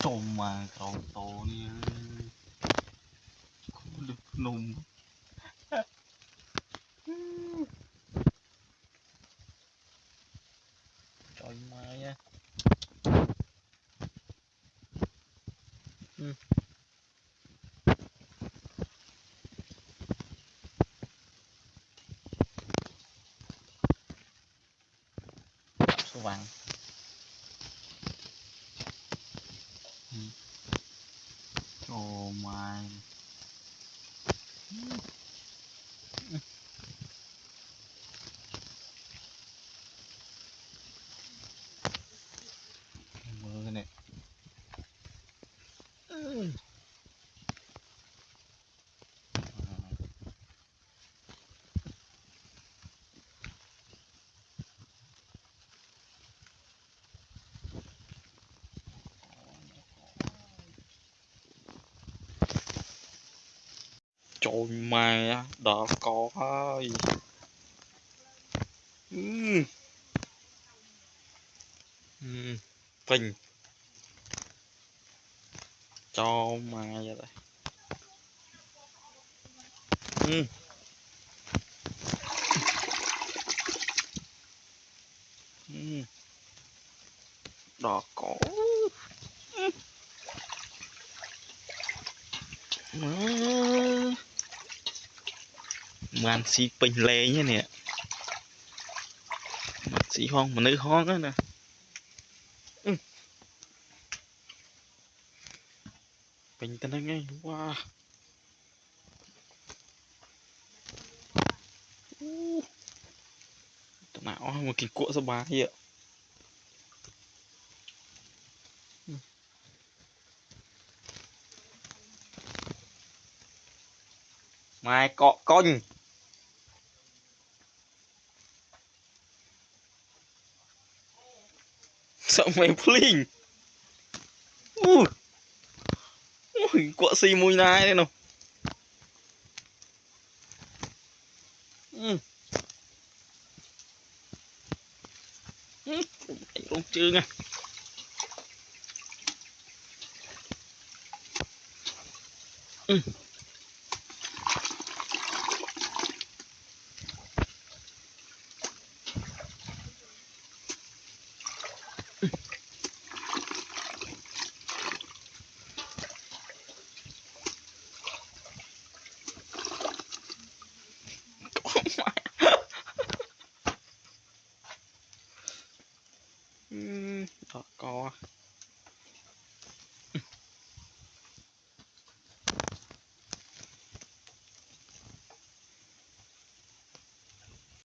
trộm mà trộm tổ đi không được nùng trời mai á số vàng trời mai mưa này trời mày đó có ơi phình cho mày vậy đó có man si pin lê nhé nè man si hoang mà nữ hoang á nè pin tên ngay wow nào một cái cuộn số 3 vậy mai cọ con sợ mày pling cuộn xì mùi nai đây nào không chưa nha